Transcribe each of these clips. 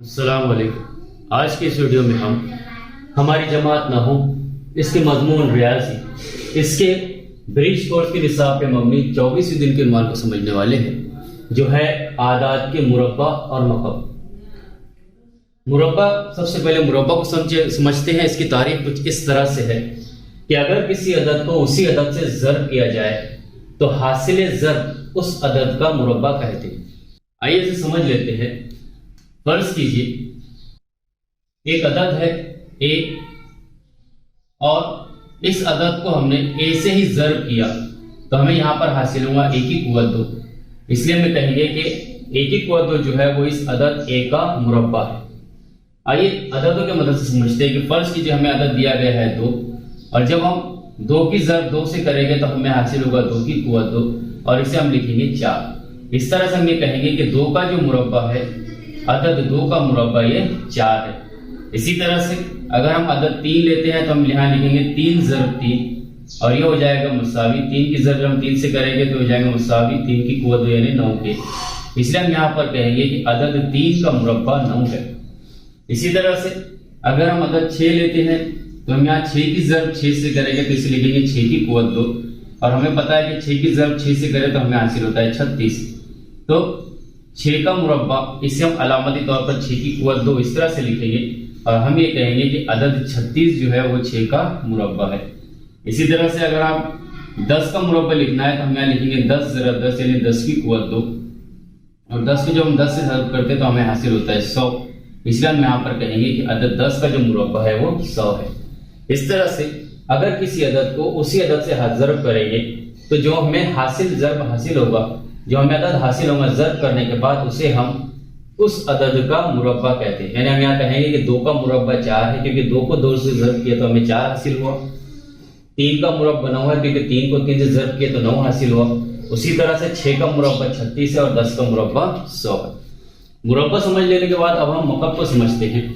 السلام علیکم۔ آج کے اس ویڈیو میں ہم ہماری جماعت نحو، اس کے مضمون ریاضی، اس کے برج کورس کے نصاب پہ مبنی 24ویں دن کے عنوان کو سمجھنے والے ہیں، جو ہے اعداد کے مربع اور مکعب۔ مربع، سب سے پہلے مربع کو سمجھتے ہیں۔ اس کی تعریف کچھ اس طرح سے ہے کہ اگر کسی عدد کو اسی عدد سے ضرب کیا جائے تو حاصل ضرب اس عدد کا مربع کہتے ہیں۔ آئیے اسے سمجھ لیتے ہیں۔ فرض کیجئے ایک عدد ہے a، اور اس عدد کو ہم نے a سے ہی ضرب کیا تو ہمیں یہاں پر حاصل ہوگا a کی قوت 2۔ اس لیے ہمیں کہیں گے کہ a کی قوت 2 جو ہے وہ اس عدد a کا مربع ہے۔ آئیے عددوں کے مدد سے سمجھتے ہیں کہ فرض کیجئے ہمیں عدد دیا گیا ہے 2، اور جب ہم 2 کی ضرب 2 سے کریں گے تو ہمیں حاصل ہوگا 2 کی قوت 2، اور اسے ہم لکھیں گے 4۔ اس طرح سے ہم یہ کہیں گے کہ 2 کا جو مربع ہے، عدد 2 کا مربع یہ 4 ہے۔ اسی طرح سے اگر ہم عدد 3 لیتے ہیں تو ہم یہاں لکھیں گے 3 ضرب 3، اور یہ ہو جائے گا مساوی 3 کی ضرب ہم 3 سے کریں گے تو ہو جائے گا مساوی 3 کی قوت یعنی 9 کے۔ اس لیے ہم یہاں پر کہیں گے کہ عدد 3 کا مربع 9 ہے۔ اسی طرح سے اگر ہم عدد 6 لیتے ہیں تو ہم یہاں 6 کی ضرب 6 سے کریں گے تو اسے لکھیں گے 6 کی قوت 2، اور ہمیں پتا ہے کہ 6 کی ضرب 6 سے کریں تو ہمیں حاصل ہوتا ہے 36۔ تو 6 کا مربع، اسے ہم علامتی طور پر 6 کی قوت 2 اس طرح سے لکھیں گے، اور ہم یہ کہیں گے کہ عدد 36 جو ہے وہ 6 کا مربع ہے۔ اسی طرح سے اگر آپ 10 کا مربع لکھنا ہے تو ہم یہاں لکھیں گے 10 ضرب 10 یعنی 10 کی قوت 2، اور 10 کو جب ہم 10 سے ضرب کرتے ہیں تو ہمیں حاصل ہوتا ہے 100۔ اس لیے ہم یہاں پر کہیں گے کہ عدد 10 کا جو مربع ہے وہ 100 ہے۔ اس طرح سے اگر کسی عدد کو اسی عدد سے ضرب کریں گے تو جو ہمیں ضرب حاصل ہوگا، جو ہمیں عدد حاصل ہوگا ضرب کرنے کے بعد، اسے ہم اس عدد کا مربع کہتے ہیں۔ یعنی ہم یہاں کہیں گے کہ 2 کا مربع 4 ہے، کیونکہ 2 کو 2 سے ضرب کیا تو ہمیں 4 حاصل ہوا۔ 3 کا مربع بنا ہوا ہے کیونکہ 3 کو 3 سے ضرب کیا تو 9 حاصل ہوا۔ اسی طرح سے 6 کا مربع 36 ہے، اور 10 کا مربع 100 ہے۔ مربع سمجھ لینے کے بعد اب ہم مکعب کو سمجھتے ہیں۔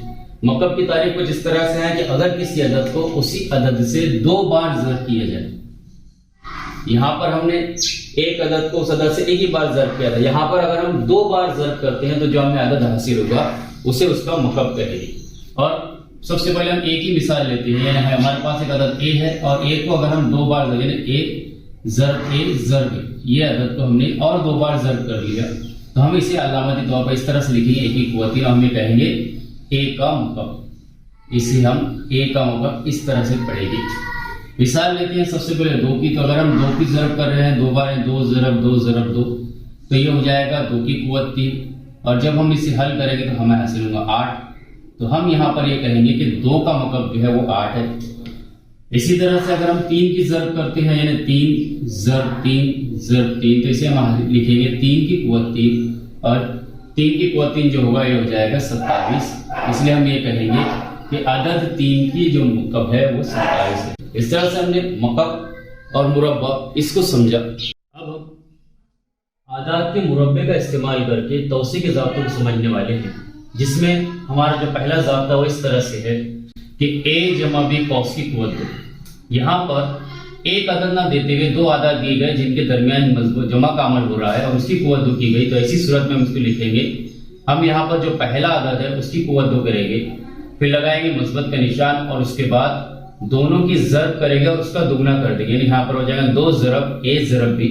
مکعب کی تعریف کچھ اس طرح سے ہے کہ اگر کسی عدد کو اسی عدد سے 2 بار ضرب کیا جائے، یہاں پر ہم نے ایک عدد کو اس عدد سے ایک ہی بار ضرب کیا تھا، یہاں پر اگر ہم 2 بار ضرب کرتے ہیں تو جو ہمیں عدد حاصل ہوگا اسے اس کا مکعب کہیں گے۔ اور سب سے پہلے ہم ایک ہی مثال لیتے ہیں، یعنی ہمارے پاس ایک عدد a ہے، اور a کو اگر ہم 2 بار یعنی a ضرب یہ عدد کو ہم نے اور 2 بار ضرب کر لیا تو ہم اسے علامتی طور پر اس طرح سے لکھیں گے a کی قوت 3، اور ہم یہ کہیں گے a کا مکعب۔ اسے ہم a کا مکعب اس طرح سے پڑھیں گے۔ مثال لیتے ہیں سب سے پہلے 2 کی، تو اگر ہم 2 کی ضرب کر رہے ہیں 2 بار 2 ضرب 2 ضرب 2 تو یہ ہو جائے گا 2 کی قوت 3، اور جب ہم اسے حل کریں گے تو ہمیں حاصل ہوگا 8۔ تو ہم یہاں پر یہ کہیں گے کہ 2 کا مکعب جو ہے وہ 8 ہے۔ اسی طرح سے اگر ہم 3 کی ضرب کرتے ہیں یعنی 3 ضرب 3 ضرب 3 تو اسے ہم لکھیں گے 3 کی قوت 3، اور 3 کی قوت 3 جو ہوگا یہ ہو جائے گا 27۔ اس لیے ہم یہ کہیں گے کہ عدد 3 کی جو مکعب ہے وہ 27 ہے۔ اس طرح سے ہم نے مکعب اور مربع اس کو سمجھا۔ اب ہم اعداد کے مربع کا استعمال کر کے توسیع کے ضابطوں کو سمجھنے والے ہیں، جس میں ہمارا جو پہلا ضابطہ وہ اس طرح سے ہے کہ a جمع b cos کی قوت 2۔ یہاں پر ایک عدد نہ دیتے ہوئے 2 اعداد دیے گئے جن کے درمیان مضبوط جمع کا عمل ہو رہا ہے اور اس کی قوت 2 کی گئی، تو ایسی صورت میں ہم اس کو لکھیں گے، ہم یہاں پر جو پہلا عدد ہے اس کی قوت 2 کریں گے، پھر لگائیں گے مثبت کا نشان، اور اس کے بعد دونوں کی ضرب کریں گے اور اس کا دگنا کر دیں گے، یعنی یہاں پر ہو جائے گا 2 ضرب a ضرب b،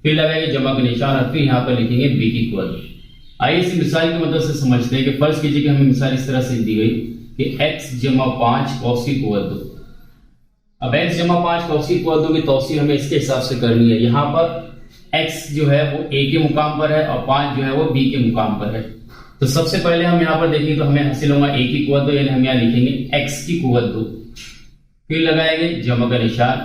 پھر لگائیں گے جمع کا نشان، اور پھر یہاں پر لکھیں گے b کی قوت 2۔ آئیے اس مثال کی مدد سے سمجھتے ہیں کہ فرض کیجئے کہ ہمیں مثال اس طرح سے دی گئی کہ x جمع 5 cos کی قوت 2۔ اب x جمع 5 cos کی قوت 2 کی توسیع ہمیں اس کے حساب سے کرنی ہے۔ یہاں پر x جو ہے وہ a کے مقام پر ہے اور 5 جو ہے وہ b کے مقام پر ہے۔ تو سب سے پہلے ہم یہاں پر دیکھیں تو ہمیں حاصل ہوگا a کی قوت 2، یعنی ہم یہاں لکھیں گے x کی قوت 2، پھر لگائیں گے جمع کا نشان،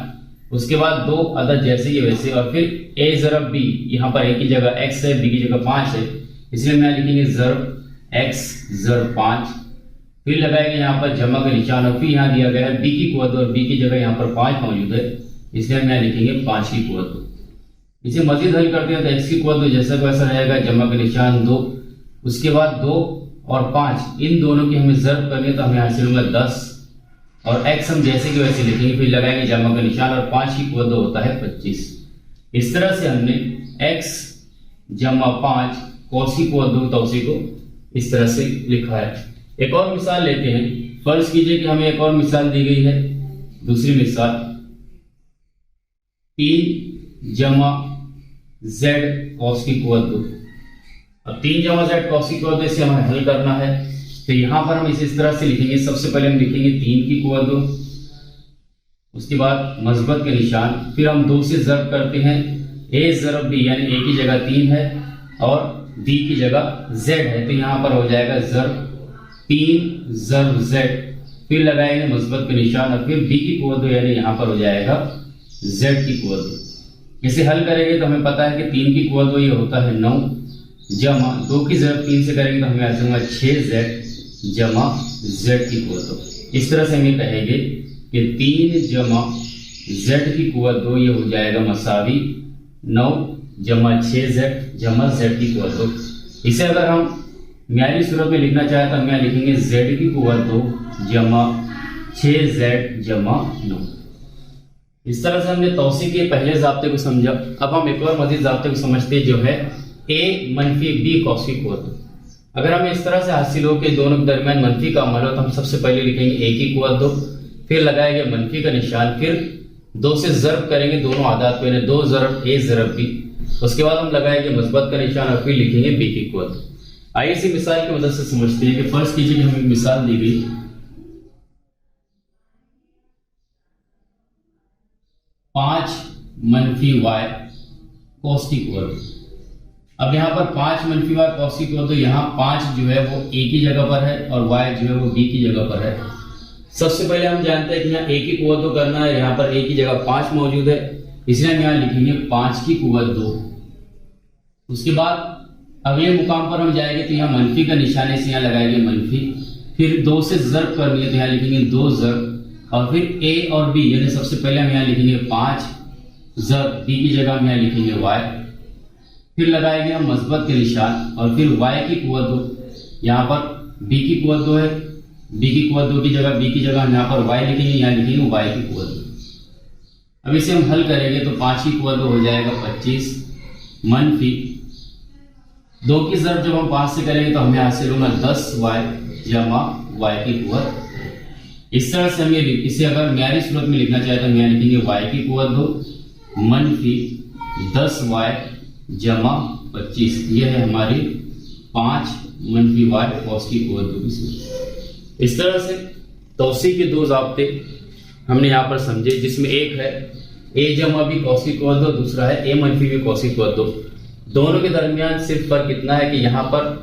اس کے بعد 2 عدد جیسے ہی ویسے، اور پھر a ضرب b، یہاں پر a کی جگہ x ہے b کی جگہ 5 ہے، اس لیے ہم یہاں لکھیں گے ضرب x ضرب 5، پھر لگائیں گے یہاں پر جمع کا نشان، اور پھر یہاں دیا گیا ہے b کی قوت 2 اور b کی جگہ یہاں پر 5 موجود ہے، اس لیے ہم یہاں لکھیں گے 5 کی قوت 2۔ اسے مزید حل کرتے ہیں تو x کی قوت 2 جیسا کو ایسا رہے گا، جمع کا نشان 2، اس کے بعد 2 اور 5 ان دونوں کی ہمیں ضرب کرنی ہے تو ہمیں حاصل ہوگا 10، اور x ہم جیسے کہ ویسے لکھیں گے، پھر لگائیں گے جمع کا نشان، اور 5 کی قوت 2 ہوتا ہے 25۔ اس طرح سے ہم نے x جمع 5 cos کی قوت 2 توسیع کو اس طرح سے لکھا ہے۔ ایک اور مثال لیتے ہیں، فرض کیجئے کہ ہمیں ایک اور مثال دی گئی ہے، دوسری مثال 3 جمع z cos کی قوت 2۔ اب 3 جمع z cos کی قوت 2 سے ہمیں حل کرنا ہے، تو یہاں پر ہم اس طرح سے لکھیں گے، سب سے پہلے ہم لکھیں گے 3 کی قوت 2، اس کے بعد مثبت کے نشان، پھر ہم 2 سے ضرب کرتے ہیں، a ضرب b یعنی a کی جگہ 3 ہے اور b کی جگہ z ہے، تو یہاں پر ہو جائے گا ضرب 3 ضرب z، پھر لگائیں گے مثبت کے نشان، اور پھر b کی قوت 2 یعنی یہاں پر ہو جائے گا z کی قوت 2۔ اسے حل کریں گے تو ہمیں پتا ہے کہ 3 کی قوت 2 یہ ہوتا ہے 9، جمع 2 کی ضرب 3 سے کریں گے تو ہمیں حاصل ہوگا 6z جمع z کی قوت 2۔ اس طرح سے ہم یہ کہیں گے کہ 3 جمع z کی قوت 2 یہ ہو جائے گا مساوی 9 جمع 6z جمع z کی قوت 2۔ اسے اگر ہم معیاری صورت میں لکھنا چاہیں تو ہم یہاں لکھیں گے z کی قوت 2 جمع 6z جمع 9۔ اس طرح سے ہم نے توسیع کے پہلے ضابطے کو سمجھا، اب ہم ایک اور مزید ضابطے کو سمجھتے ہیں جو ہے a منفی b cos کی قوت 2۔ اگر ہمیں اس طرح سے حاصل ہو کہ دونوں کے درمیان منفی کا عمل ہو تو ہم سب سے پہلے لکھیں گے a کی قوت 2، پھر لگائیں گے منفی کا نشان، پھر 2 سے ضرب کریں گے دونوں اعداد کو، یعنی 2 ضرب a ضرب b، اس کے بعد ہم لگائیں گے مثبت کا نشان اور پھر لکھیں گے b کی قوت 2۔ آئیے اسی مثال کی مدد سے سمجھتے ہیں کہ فرض کیجئے کہ ہمیں ایک مثال دی گئی 5 منفی y cos کی قوت 2۔ اب یہاں پر 5 منفی y cos کی قوت 2، یہاں 5 جو ہے وہ a کی جگہ پر ہے اور y جو ہے وہ b کی جگہ پر ہے۔ سب سے پہلے ہم جانتے ہیں کہ یہاں a کی قوت 2 کرنا ہے، یہاں پر a کی جگہ 5 موجود ہے، اس لیے ہم یہاں لکھیں گے 5 کی قوت 2۔ اس کے بعد اگلے مقام پر ہم جائیں گے تو یہاں منفی کا نشانے سے یہاں لگائیں گے منفی، پھر 2 سے ضرب کرنی ہے تو یہاں لکھیں گے 2 ضرب، اور پھر a اور b یعنی سب سے پہلے ہم یہاں لکھیں گے 5 ضرب b کی جگہ ہم یہاں لکھیں گے y، پھر لگائیں گے ہم مثبت کے نشان، اور پھر y کی قوت 2، یہاں پر b کی قوت 2 ہے، b کی قوت 2 کی جگہ b کی جگہ ہم یہاں پر y لکھیں گے، یہاں لکھیں گے y کی قوت 2۔ اب اسے ہم حل کریں گے تو 5 کی قوت 2 ہو جائے گا 25 منفی 2 کی ضرب جب ہم 5 سے کریں گے تو ہمیں حاصل ہوگا 10y جمع y کی قوت۔ اس طرح سے ہم اسے اگر معیاری صورت میں لکھنا چاہتے ہیں تو ہم یہاں لکھیں گے y کی قوت 2 منفی 10y جمع 25، یہ ہے ہماری 5 منفی y cos کی قوت 2 کی صورت۔ اس طرح سے توسیع کے 2 ضابطے ہم نے یہاں پر سمجھے، جس میں ایک ہے a جمع b cos کی قوت 2، دوسرا ہے a منفی b cos کی قوت 2۔ دونوں کے درمیان صرف فرق اتنا ہے کہ یہاں پر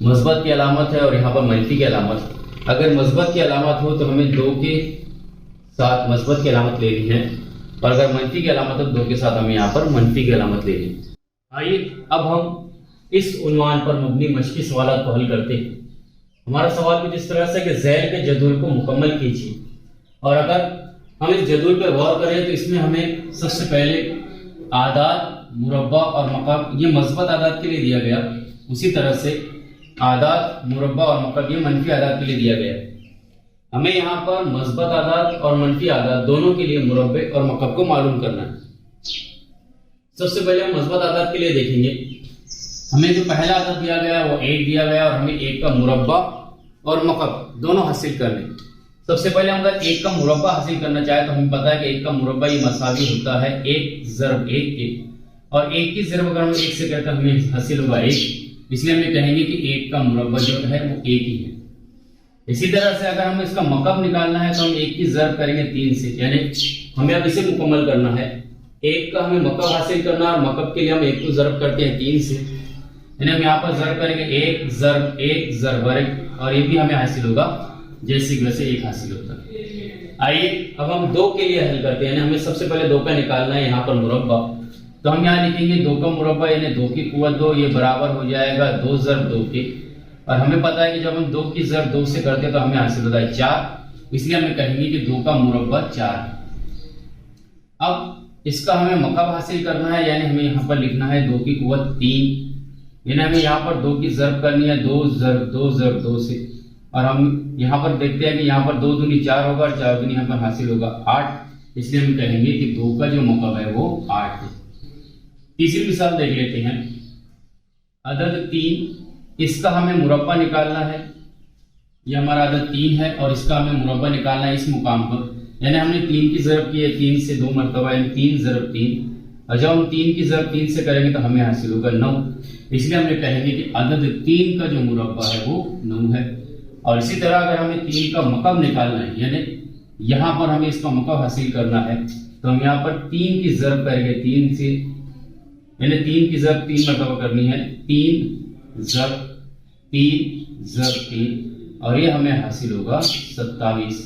مثبت کی علامت ہے اور یہاں پر منفی کی علامت۔ اگر مثبت کی علامت ہو تو ہمیں 2 کے ساتھ مثبت کی علامت لینی ہے، اور اگر منفی کی علامت ہو تو 2 کے ساتھ ہمیں یہاں پر منفی کی علامت لینی ہے۔ آئیے اب ہم اس عنوان پر مبنی مشقی سوالات کو حل کرتے ہیں۔ ہمارا سوال کچھ اس طرح سے کہ ذیل کے جدول کو مکمل کیجیے، اور اگر ہم اس جدول پر غور کریں تو اس میں ہمیں سب سے پہلے اعداد، مربع اور مکعب یہ مثبت اعداد کے لیے دیا گیا، اسی طرح سے اعداد، مربع اور مکعب یہ منفی اعداد کے لیے دیا گیا۔ ہمیں یہاں پر مثبت اعداد اور منفی اعداد دونوں کے لیے مربع اور مکعب کو معلوم کرنا ہے۔ سب سے پہلے ہم مثبت اعداد کے لیے دیکھیں گے، ہمیں جو پہلا عدد دیا گیا ہے وہ 1 دیا گیا، اور ہمیں 1 کا مربع اور مکعب دونوں حاصل کرنے۔ سب سے پہلے ہم اگر 1 کا مربع حاصل کرنا چاہے تو ہمیں پتا ہے کہ 1 کا مربع یہ مساوی ہوتا ہے 1 ضرب 1 کے، اور 1 کی ضرب اگر ہم 1 سے کرتے ہیں ہمیں حاصل ہوگا 1، اس لیے ہم یہ کہیں گے کہ 1 کا مربع جو ہے وہ 1 ہی ہے۔ اسی طرح سے اگر ہمیں اس کا مکعب نکالنا ہے تو ہم 1 کی ضرب کریں گے 3 سے، یعنی ہمیں اب اسے مکمل کرنا ہے۔ 1 کا ہمیں مکعب حاصل کرنا ہے، اور مکعب کے لیے ہم 1 کو ضرب کرتے ہیں 3 سے، یعنی ہم یہاں پر ضرب کریں گے 1 ضرب 1 ضرب 1، اور یہ بھی ہمیں حاصل ہوگا جیسے کہ ویسے 1 حاصل ہوتا ہے۔ آئیے اب ہم 2 کے لیے حل کرتے ہیں، یعنی ہمیں سب سے پہلے 2 کا نکالنا ہے یہاں پر مربع، تو ہم یہاں لکھیں گے 2 کا مربع یعنی 2 کی قوت 2، یہ برابر ہو جائے گا 2 ضرب 2 کے، اور ہمیں پتا ہے کہ جب ہم 2 کی ضرب 2 سے کرتے ہیں تو ہمیں حاصل ہوتا ہے 4، اس لیے ہمیں کہیں گے کہ 2 کا مربع 4 ہے۔ اب اس کا ہمیں مکعب حاصل کرنا ہے، یعنی ہمیں یہاں پر لکھنا ہے 2 کی قوت 3، یعنی ہمیں یہاں پر 2 کی ضرب کرنی ہے 2 ضرب 2 ضرب 2 سے، اور ہم یہاں پر دیکھتے ہیں کہ یہاں پر 2 دونی 4 ہوگا اور 4 دونی یہاں پر حاصل ہوگا 8، اس لیے ہم کہیں گے کہ 2 کا جو مکعب ہے وہ 8 ہے۔ تیسری مثال دیکھ لیتے ہیں، عدد 3، اس کا ہمیں مربع نکالنا ہے، یہ ہمارا عدد 3 ہے اور اس کا ہمیں مربع نکالنا ہے اس مقام پر، یعنی ہم نے 3 کی ضرب کی ہے 3 سے 2 مرتبہ، یعنی 3 ضرب 3، اور جب ہم 3 کی ضرب 3 سے کریں گے تو ہمیں حاصل ہوگا 9، اس لیے ہم نے کہیں گے کہ عدد 3 کا جو مربع ہے وہ 9 ہے۔ اور اسی طرح اگر ہمیں 3 کا مکعب نکالنا ہے، یعنی یہاں پر ہمیں اس کا مکعب حاصل کرنا ہے، تو ہم یہاں پر 3 کی ضرب کریں گے 3 سے، یعنی 3 کی ضرب 3 مرتبہ کرنی ہے، 3 ضرب 3 ضرب 3، اور یہ ہمیں حاصل ہوگا 27،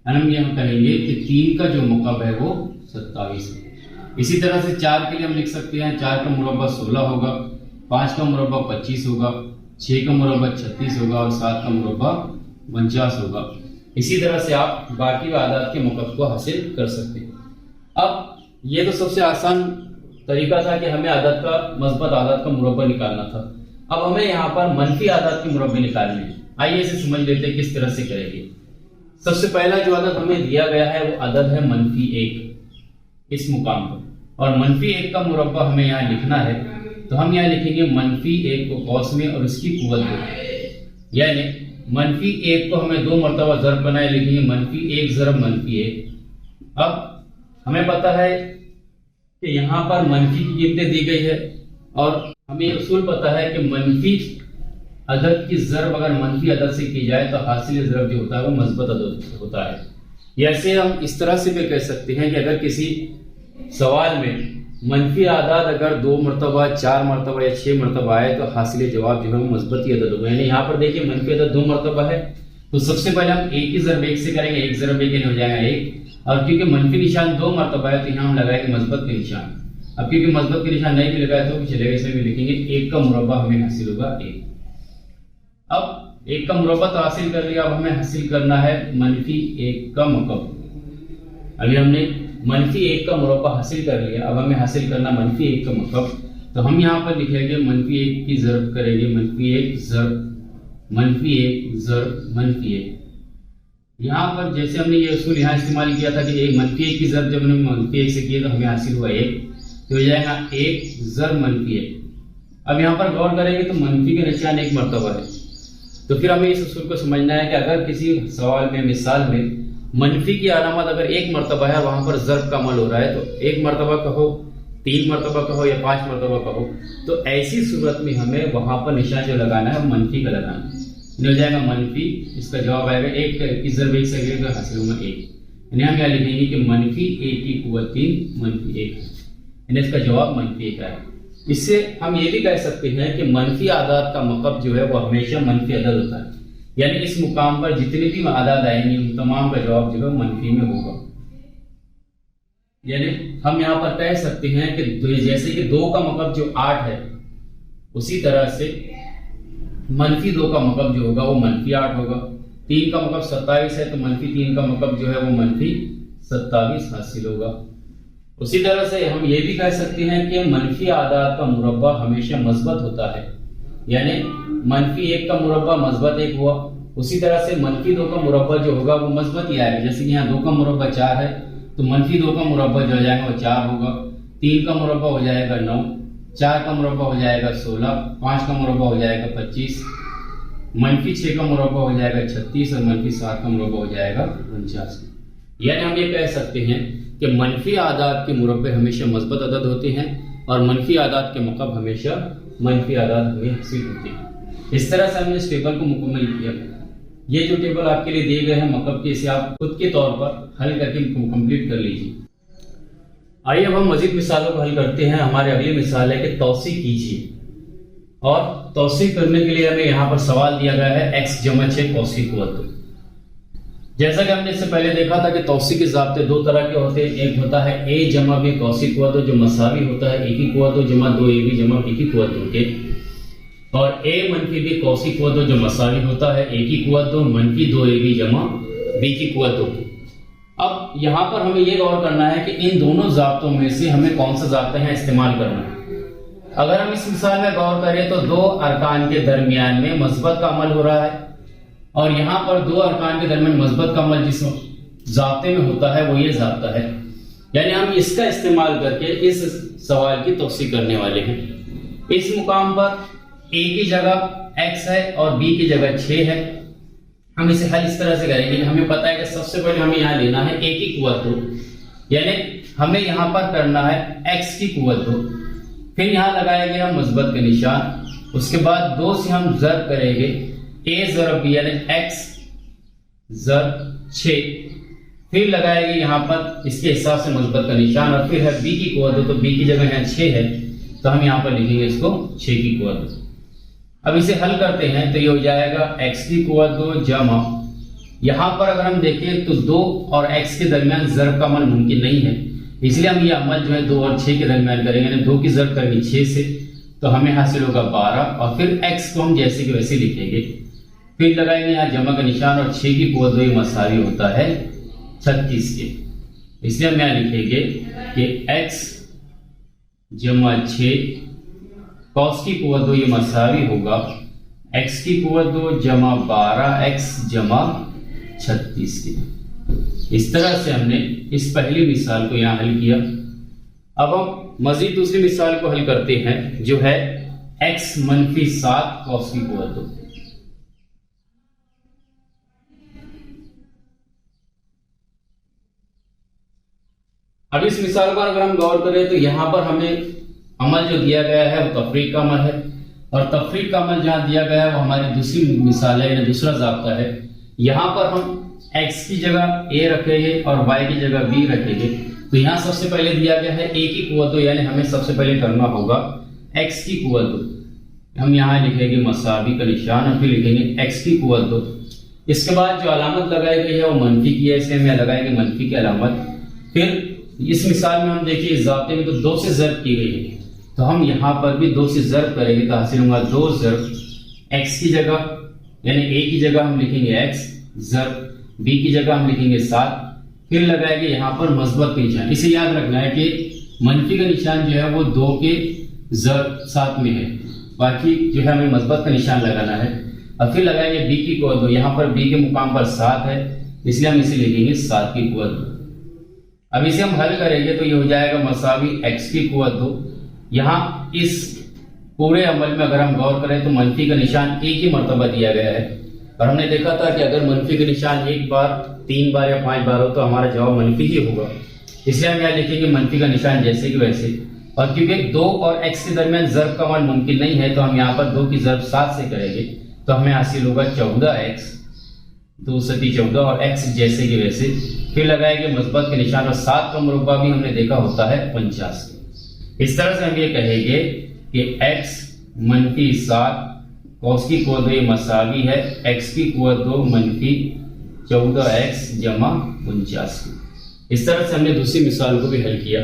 یعنی ہم یہاں کہیں گے کہ 3 کا جو مکعب ہے وہ 27 ہے۔ اسی طرح سے 4 کے لیے ہم لکھ سکتے ہیں 4 کا مربع 16 ہوگا، 5 کا مربع 25 ہوگا، 6 کا مربع 36 ہوگا اور 7 کا مربع 49 ہوگا۔ اسی طرح سے آپ باقی اعداد کے مکعب کو حاصل کر سکتے ہیں۔ اب یہ تو سب سے آسان طریقہ تھا کہ ہمیں عدد کا مثبت اعداد کا مربع نکالنا تھا، اب ہمیں یہاں پر منفی اعداد کے مربع نکالنے ہیں۔ آئیے اسے سمجھ لیتے ہیں کس طرح سے کریں گے۔ سب سے پہلا جو عدد ہمیں دیا گیا ہے وہ عدد ہے -1 اس مقام پر، اور -1 کا مربع ہمیں یہاں لکھنا ہے، تو ہم یہاں لکھیں گے -1 کو قوس میں اور اس کی قوت 2، یعنی -1 کو ہمیں 2 مرتبہ ضرب بنائے لکھیں گے -1 ضرب -1۔ اب ہمیں پتا ہے کہ یہاں پر منفی کی قیمتیں دی گئی ہے، اور ہمیں اصول پتا ہے کہ منفی عدد کی ضرب اگر منفی عدد سے کی جائے تو حاصل ضرب جو ہوتا ہے وہ مثبت عدد ہوتا ہے۔ ایسے ہم اس طرح سے بھی کہہ سکتے ہیں کہ اگر کسی سوال میں منفی اعداد اگر 2 مرتبہ 4 مرتبہ یا 6 مرتبہ آئے تو حاصل جواب جو ہے وہ مثبت ہی عدد ہوگا، یعنی یہاں پر دیکھیے منفی عدد 2 مرتبہ ہے تو سب سے پہلے ہم 1 کی ضرب 1 سے کریں گے، 1 ضرب 1 ہو جائے گا 1، اور کیونکہ منفی نشان 2 مرتبہ ہے تو یہاں ہم لگائیں گے مثبت کے نشان، اب کیونکہ مثبت کے نشان نہیں بھی لگائے تو چلے گا، اس میں بھی لکھیں گے 1 کا مربع ہمیں حاصل ہوگا 1۔ اب 1 کا مربع تو حاصل کر لیا، اب ہمیں حاصل کرنا ہے -1 کا مکعب۔ ابھی ہم نے -1 کا مربع حاصل کر لیا، اب ہمیں حاصل کرنا -1 کا مکعب، تو ہم یہاں پر لکھیں گے -1 کی ضرب کریں گے -1 ضرب -1 ضرب -1۔ یہاں پر جیسے ہم نے یہ اصول یہاں استعمال کیا تھا کہ -1 کی ضرب جب ہم نے -1 سے کیا تو ہمیں حاصل ہوا 1، تو ہو جائے گا 1 ضرب -1۔ اب یہاں پر غور کریں گے تو منفی کے نشان 1 مرتبہ ہے، تو پھر ہمیں اس اصول کو سمجھنا ہے کہ اگر کسی سوال میں مثال میں منفی کی علامت اگر 1 مرتبہ ہے وہاں پر ضرب کا عمل ہو رہا ہے، تو 1 مرتبہ کہو 3 مرتبہ کہو یا 5 مرتبہ کہو، تو ایسی صورت میں ہمیں وہاں پر نشان جو لگانا ہے وہ منفی کا لگانا ہے، ہو جائے گا منفی، اس کا جواب آئے گا 1 کی ضرب 1 سے کریں گے حاصل ہوگا 1، یعنی ہم یہاں لکھیں گے کہ -1 کی قوت 3 -1 ہے، یعنی اس کا جواب -1 ہے۔ اس سے ہم یہ بھی کہہ سکتے ہیں کہ منفی اعداد کا مکعب جو ہے وہ ہمیشہ منفی عدد ہوتا ہے، یعنی اس مقام پر جتنے بھی اعداد آئیں گے ان تمام کا جواب جو ہے منفی میں ہوگا۔ یعنی ہم یہاں پر کہہ سکتے ہیں کہ جیسے کہ 2 کا مکعب جو 8 ہے، اسی طرح سے -2 کا مکعب جو ہوگا وہ -8 ہوگا۔ 3 کا مکعب 27 ہے تو -3 کا مکعب جو ہے وہ -27 حاصل ہوگا۔ اسی طرح سے ہم یہ بھی کہہ سکتے ہیں کہ منفی اعداد کا مربع ہمیشہ مثبت ہوتا ہے، یعنی -1 کا مربع مثبت 1 ہوا، اسی طرح سے -2 کا مربع جو ہوگا وہ مثبت ہی آئے گا، جیسے کہ یہاں 2 کا مربع 4 ہے تو -2 کا مربع جو ہو جائے گا وہ 4 ہوگا، 3 کا مربع ہو جائے گا 9، 4 کا مربع ہو جائے گا 16، 5 کا مربع ہو جائے گا 25، -6 کا مربع ہو جائے گا 36 اور -7 کا مربع ہو جائے گا 49۔ یعنی ہم یہ کہہ سکتے ہیں کہ منفی اعداد کے مربع ہمیشہ مثبت عدد ہوتے ہیں اور منفی اعداد کے مکعب ہمیشہ منفی اعداد ہمیں حاصل ہوتے ہیں۔ اس طرح سے ہم نے اس ٹیبل کو مکمل کیا۔ یہ جو ٹیبل آپ کے لیے دیے گئے ہیں مکعب کے، اسے آپ خود کے طور پر حل کر کے کمپلیٹ کر لیجیے۔ آئیے اب ہم مزید مثالوں کو حل کرتے ہیں۔ ہماری اگلی مثال ہے کہ توسیع کیجیے، اور توسیع کرنے کے لیے ہمیں یہاں پر سوال دیا گیا ہے x جمع 6 کوسی قوت 2۔ جیسا کہ ہم نے اس سے پہلے دیکھا تھا کہ توسیع کے ضابطے 2 طرح کے ہوتے ہیں، ایک ہوتا ہے a جمع b کوسی قوت 2 جو مساوی ہوتا ہے a کی قوت 2 جمع 2ab جمع b کی قوت 2 کے۔ اور a منفی b cos کی قوت 2 جو مساوی ہوتا ہے a کی قوت 2 منفی 2ab جمع b کی قوت 2۔ اب یہاں پر ہمیں یہ غور کرنا ہے کہ ان دونوں ضابطوں میں سے ہمیں کون سا ضابطہ ہے استعمال کرنا ہے۔ اگر ہم اس مثال میں غور کریں تو دو ارکان کے درمیان میں مثبت کا عمل ہو رہا ہے، اور یہاں پر دو ارکان کے درمیان مثبت کا عمل جس ضابطے میں ہوتا ہے وہ یہ ضابطہ ہے، یعنی ہم اس کا استعمال کر کے اس سوال کی توسیع کرنے والے ہیں۔ اس مقام پر a کی جگہ x ہے اور b کی جگہ 6 ہے۔ ہم اسے حل اس طرح سے کریں گے، ہمیں پتا ہے کہ سب سے پہلے ہمیں یہاں لینا ہے a کی قوت 2، یعنی ہمیں یہاں پر کرنا ہے x کی قوت 2، پھر یہاں لگائیں گے ہم مثبت کا نشان، اس کے بعد 2 سے ہم ضرب کریں گے a ضرب b یعنی x ضرب 6، پھر لگائیں گے یہاں پر اس کے حساب سے مثبت کا نشان، اور پھر ہے b کی قوت 2 تو b کی جگہ یہاں 6 ہے تو ہم یہاں پر لکھیں گے اس کو 6 کی قوت 2۔ اب اسے حل کرتے ہیں تو یہ ہو جائے گا x کی قوت 2 جمع، یہاں پر اگر ہم دیکھیں تو 2 اور x کے درمیان ضرب کا عمل ممکن نہیں ہے، اس لیے ہم یہ عمل جو ہے 2 اور 6 کے درمیان کریں گے، یعنی 2 کی ضرب کریں گے 6 سے تو ہمیں حاصل ہوگا 12، اور پھر x کو ہم جیسے کہ ویسے لکھیں گے، پھر لگائیں گے یہاں جمع کا نشان، اور 6 کی قوت 2 یہ مساوی ہوتا ہے 36 کے، اس لیے ہم یہاں لکھیں گے کہ x جمع 6 cos کی قوت 2 یہ مساوی ہوگا x کی قوت 2 جمع 12x جمع 36 کے۔ اس طرح سے ہم نے اس پہلی مثال کو یہاں حل کیا۔ اب ہم مزید دوسری مثال کو حل کرتے ہیں جو ہے x منفی 7 cos کی قوت 2۔ اب اس مثال پر اگر ہم غور کریں تو یہاں پر ہمیں عمل جو دیا گیا ہے وہ تفریق کا عمل ہے، اور تفریق کا عمل جہاں دیا گیا ہے وہ ہماری دوسری مثال ہے، یعنی دوسرا ضابطہ ہے۔ یہاں پر ہم x کی جگہ a رکھیں گے اور y کی جگہ b رکھیں گے، تو یہاں سب سے پہلے دیا گیا ہے a کی قوت 2، یعنی ہمیں سب سے پہلے کرنا ہوگا x کی قوت 2۔ ہم یہاں لکھیں گے مساوی کا نشان اور پھر لکھیں گے x کی قوت 2۔ اس کے بعد جو علامت لگائی گئی ہے وہ منفی کی ہے، اس لیے ہم یہاں لگائیں گے منفی کی علامت۔ پھر اس مثال میں ہم دیکھیے اس ضابطے میں تو 2 سے ضرب کی گئی ہے، تو ہم یہاں پر بھی 2 سے ضرب کریں گے تو حاصل ہوگا 2 ضرب x کی جگہ، یعنی a کی جگہ ہم لکھیں گے x ضرب b کی جگہ ہم لکھیں گے 7، پھر لگائیں گے یہاں پر مثبت کا نشان۔ اسے یاد رکھنا ہے کہ منفی کا نشان جو ہے وہ 2 کے ضرب 7 میں ہے، باقی جو ہے ہمیں مثبت کا نشان لگانا ہے، اور پھر لگائیں گے b کی قوت 2، یہاں پر b کے مقام پر 7 ہے اس لیے ہم اسے لکھیں گے 7 کی قوت 2۔ اب اسے ہم حل کریں گے تو یہ ہو جائے گا مساوی x کی قوت 2۔ یہاں اس پورے عمل میں اگر ہم غور کریں تو منفی کا نشان ایک ہی مرتبہ دیا گیا ہے، اور ہم نے دیکھا تھا کہ اگر منفی کا نشان ایک بار 3 بار یا 5 بار ہو تو ہمارا جواب منفی ہی ہوگا، اس لیے ہم یہاں لکھیں گے منفی کا نشان جیسے کہ ویسے، اور کیونکہ 2 اور x کے درمیان ضرب کا عمل ممکن نہیں ہے تو ہم یہاں پر 2 کی ضرب 7 سے کریں گے تو ہمیں حاصل ہوگا 14x 2 ستی 14 اور x جیسے کہ ویسے، پھر لگائیں گے مثبت کے نشان، اور 7 کا مربع بھی ہم نے دیکھا ہوتا ہے 50۔ اس طرح سے ہم یہ کہیں گے کہ x منفی 7 cos کی قوت 2 یہ مساوی ہے x کی قوت 2 منفی 14x جمع 49۔ اس طرح سے ہم نے دوسری مثال کو بھی حل کیا۔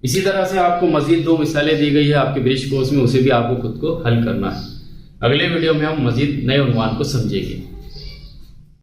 اسی طرح سے آپ کو مزید 2 مثالیں دی گئی ہے آپ کے برش کورس میں، اسے بھی آپ کو خود کو حل کرنا ہے۔ اگلے ویڈیو میں ہم مزید نئے عنوان کو سمجھیں گے۔